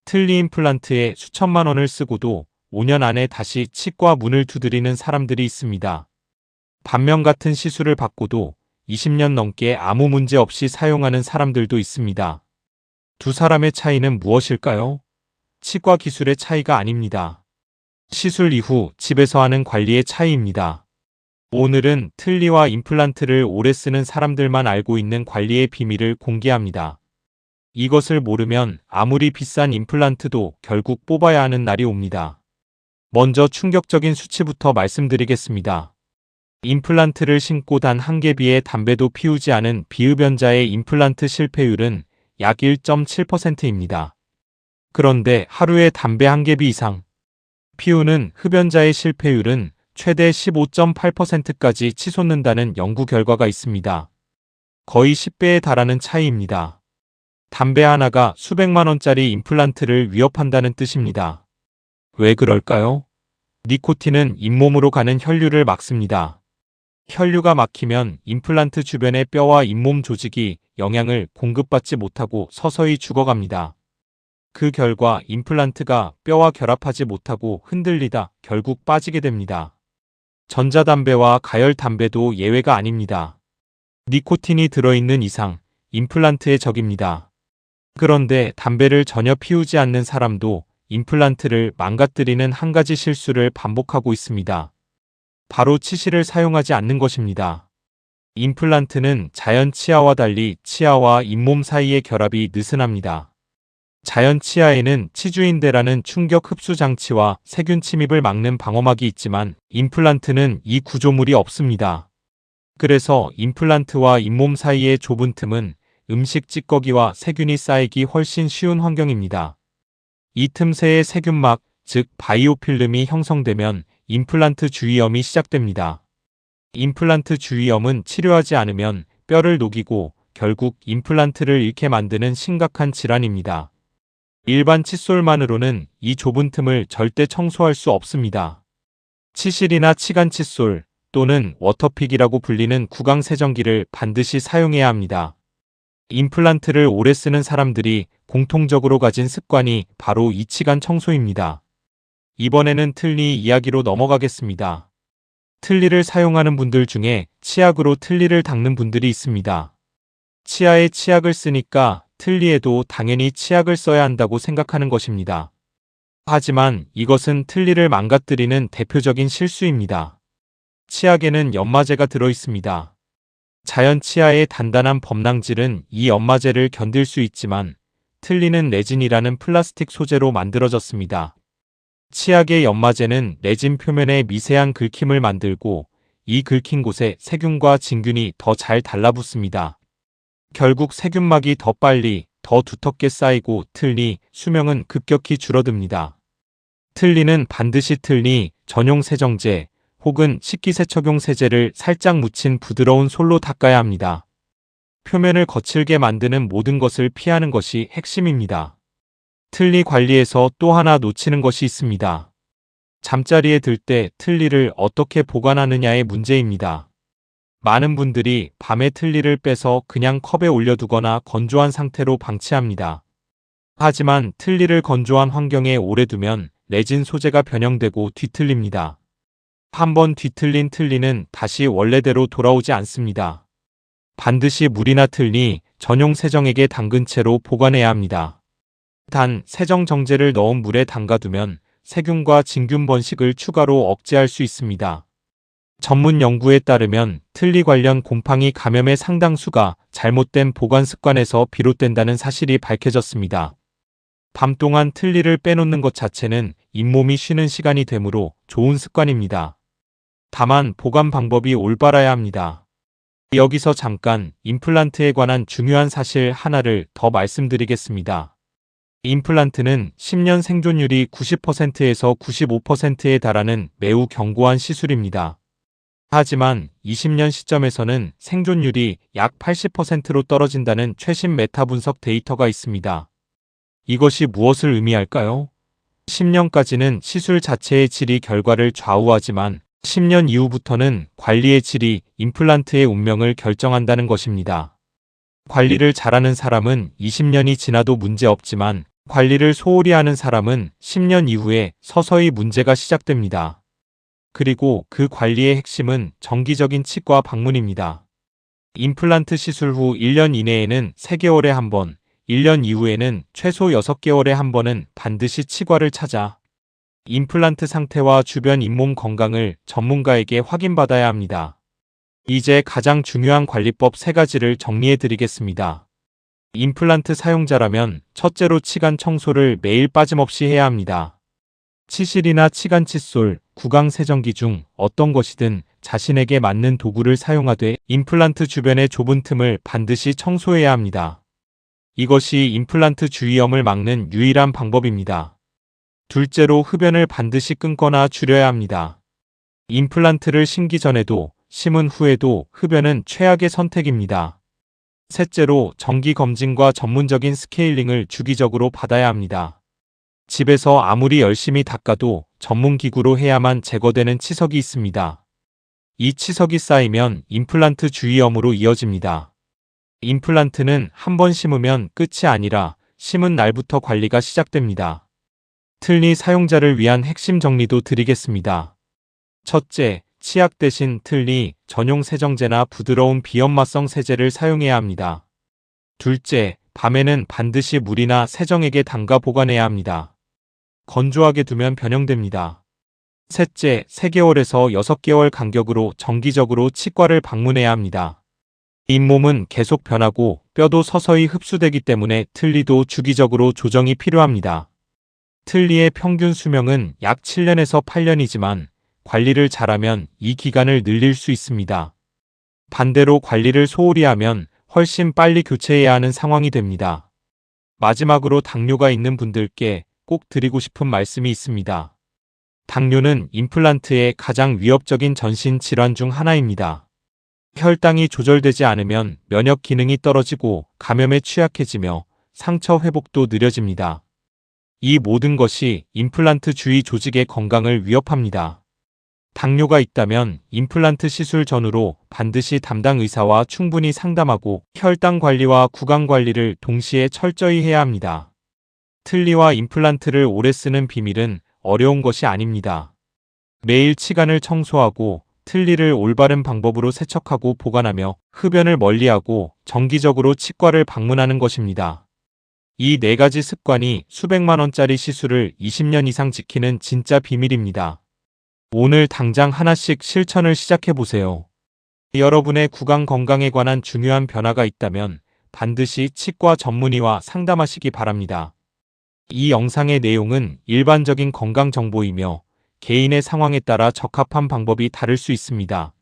틀니 임플란트에 수천만 원을 쓰고도 5년 안에 다시 치과 문을 두드리는 사람들이 있습니다. 반면 같은 시술을 받고도 20년 넘게 아무 문제 없이 사용하는 사람들도 있습니다. 두 사람의 차이는 무엇일까요? 치과 기술의 차이가 아닙니다. 시술 이후 집에서 하는 관리의 차이입니다. 오늘은 틀니와 임플란트를 오래 쓰는 사람들만 알고 있는 관리의 비밀을 공개합니다. 이것을 모르면 아무리 비싼 임플란트도 결국 뽑아야 하는 날이 옵니다. 먼저 충격적인 수치부터 말씀드리겠습니다. 임플란트를 신고 단 한 개비의 담배도 피우지 않은 비흡연자의 임플란트 실패율은 약 1.7%입니다. 그런데 하루에 담배 한 개비 이상 피우는 흡연자의 실패율은 최대 15.8%까지 치솟는다는 연구 결과가 있습니다. 거의 10배에 달하는 차이입니다. 담배 하나가 수백만 원짜리 임플란트를 위협한다는 뜻입니다. 왜 그럴까요? 니코틴은 잇몸으로 가는 혈류를 막습니다. 혈류가 막히면 임플란트 주변의 뼈와 잇몸 조직이 영양을 공급받지 못하고 서서히 죽어갑니다. 그 결과 임플란트가 뼈와 결합하지 못하고 흔들리다 결국 빠지게 됩니다. 전자담배와 가열담배도 예외가 아닙니다. 니코틴이 들어있는 이상 임플란트의 적입니다. 그런데 담배를 전혀 피우지 않는 사람도 임플란트를 망가뜨리는 한 가지 실수를 반복하고 있습니다. 바로 치실을 사용하지 않는 것입니다. 임플란트는 자연 치아와 달리 치아와 잇몸 사이의 결합이 느슨합니다. 자연 치아에는 치주인대라는 충격 흡수 장치와 세균 침입을 막는 방어막이 있지만 임플란트는 이 구조물이 없습니다. 그래서 임플란트와 잇몸 사이의 좁은 틈은 음식 찌꺼기와 세균이 쌓이기 훨씬 쉬운 환경입니다. 이 틈새에 세균막, 즉 바이오필름이 형성되면 임플란트 주위염이 시작됩니다. 임플란트 주위염은 치료하지 않으면 뼈를 녹이고 결국 임플란트를 잃게 만드는 심각한 질환입니다. 일반 칫솔만으로는 이 좁은 틈을 절대 청소할 수 없습니다. 치실이나 치간 칫솔 또는 워터픽이라고 불리는 구강 세정기를 반드시 사용해야 합니다. 임플란트를 오래 쓰는 사람들이 공통적으로 가진 습관이 바로 이 치간 청소입니다. 이번에는 틀니 이야기로 넘어가겠습니다. 틀니를 사용하는 분들 중에 치약으로 틀니를 닦는 분들이 있습니다. 치아에 치약을 쓰니까 틀니에도 당연히 치약을 써야 한다고 생각하는 것입니다. 하지만 이것은 틀니를 망가뜨리는 대표적인 실수입니다. 치약에는 연마제가 들어 있습니다. 자연 치아의 단단한 범랑질은 이 연마제를 견딜 수 있지만 틀니는 레진이라는 플라스틱 소재로 만들어졌습니다. 치약의 연마제는 레진 표면에 미세한 긁힘을 만들고 이 긁힌 곳에 세균과 진균이 더 잘 달라붙습니다. 결국 세균막이 더 빨리, 더 두텁게 쌓이고 틀니 수명은 급격히 줄어듭니다. 틀니는 반드시 틀니 전용 세정제 혹은 식기세척용 세제를 살짝 묻힌 부드러운 솔로 닦아야 합니다. 표면을 거칠게 만드는 모든 것을 피하는 것이 핵심입니다. 틀니 관리에서 또 하나 놓치는 것이 있습니다. 잠자리에 들 때 틀니를 어떻게 보관하느냐의 문제입니다. 많은 분들이 밤에 틀니를 빼서 그냥 컵에 올려두거나 건조한 상태로 방치합니다. 하지만 틀니를 건조한 환경에 오래 두면 레진 소재가 변형되고 뒤틀립니다. 한번 뒤틀린 틀니는 다시 원래대로 돌아오지 않습니다. 반드시 물이나 틀니 전용 세정액에 담근 채로 보관해야 합니다. 단, 세정정제를 넣은 물에 담가두면 세균과 진균 번식을 추가로 억제할 수 있습니다. 전문 연구에 따르면 틀니 관련 곰팡이 감염의 상당수가 잘못된 보관 습관에서 비롯된다는 사실이 밝혀졌습니다. 밤 동안 틀니를 빼놓는 것 자체는 잇몸이 쉬는 시간이 되므로 좋은 습관입니다. 다만 보관 방법이 올바라야 합니다. 여기서 잠깐 임플란트에 관한 중요한 사실 하나를 더 말씀드리겠습니다. 임플란트는 10년 생존율이 90%에서 95%에 달하는 매우 견고한 시술입니다. 하지만 20년 시점에서는 생존율이 약 80%로 떨어진다는 최신 메타 분석 데이터가 있습니다. 이것이 무엇을 의미할까요? 10년까지는 시술 자체의 질이 결과를 좌우하지만 10년 이후부터는 관리의 질이 임플란트의 운명을 결정한다는 것입니다. 관리를 잘하는 사람은 20년이 지나도 문제없지만 관리를 소홀히 하는 사람은 10년 이후에 서서히 문제가 시작됩니다. 그리고 그 관리의 핵심은 정기적인 치과 방문입니다. 임플란트 시술 후 1년 이내에는 3개월에 한 번, 1년 이후에는 최소 6개월에 한 번은 반드시 치과를 찾아 임플란트 상태와 주변 잇몸 건강을 전문가에게 확인받아야 합니다. 이제 가장 중요한 관리법 3가지를 정리해 드리겠습니다. 임플란트 사용자라면 첫째로 치간 청소를 매일 빠짐없이 해야 합니다. 치실이나 치간 칫솔, 구강 세정기 중 어떤 것이든 자신에게 맞는 도구를 사용하되 임플란트 주변의 좁은 틈을 반드시 청소해야 합니다. 이것이 임플란트 주위염을 막는 유일한 방법입니다. 둘째로 흡연을 반드시 끊거나 줄여야 합니다. 임플란트를 심기 전에도 심은 후에도 흡연은 최악의 선택입니다. 셋째로 정기 검진과 전문적인 스케일링을 주기적으로 받아야 합니다. 집에서 아무리 열심히 닦아도 전문 기구로 해야만 제거되는 치석이 있습니다. 이 치석이 쌓이면 임플란트 주위염으로 이어집니다. 임플란트는 한 번 심으면 끝이 아니라 심은 날부터 관리가 시작됩니다. 틀니 사용자를 위한 핵심 정리도 드리겠습니다. 첫째, 치약 대신 틀니, 전용 세정제나 부드러운 비염마성 세제를 사용해야 합니다. 둘째, 밤에는 반드시 물이나 세정액에 담가 보관해야 합니다. 건조하게 두면 변형됩니다. 셋째, 3개월에서 6개월 간격으로 정기적으로 치과를 방문해야 합니다. 잇몸은 계속 변하고 뼈도 서서히 흡수되기 때문에 틀니도 주기적으로 조정이 필요합니다. 틀니의 평균 수명은 약 7년에서 8년이지만 관리를 잘하면 이 기간을 늘릴 수 있습니다. 반대로 관리를 소홀히 하면 훨씬 빨리 교체해야 하는 상황이 됩니다. 마지막으로 당뇨가 있는 분들께 꼭 드리고 싶은 말씀이 있습니다. 당뇨는 임플란트의 가장 위협적인 전신 질환 중 하나입니다. 혈당이 조절되지 않으면 면역 기능이 떨어지고 감염에 취약해지며 상처 회복도 느려집니다. 이 모든 것이 임플란트 주위 조직의 건강을 위협합니다. 당뇨가 있다면 임플란트 시술 전후로 반드시 담당 의사와 충분히 상담하고 혈당 관리와 구강 관리를 동시에 철저히 해야 합니다. 틀니와 임플란트를 오래 쓰는 비밀은 어려운 것이 아닙니다. 매일 치간을 청소하고 틀니를 올바른 방법으로 세척하고 보관하며 흡연을 멀리하고 정기적으로 치과를 방문하는 것입니다. 이 4가지 습관이 수백만 원짜리 시술을 20년 이상 지키는 진짜 비밀입니다. 오늘 당장 하나씩 실천을 시작해보세요. 여러분의 구강 건강에 관한 중요한 변화가 있다면 반드시 치과 전문의와 상담하시기 바랍니다. 이 영상의 내용은 일반적인 건강 정보이며 개인의 상황에 따라 적합한 방법이 다를 수 있습니다.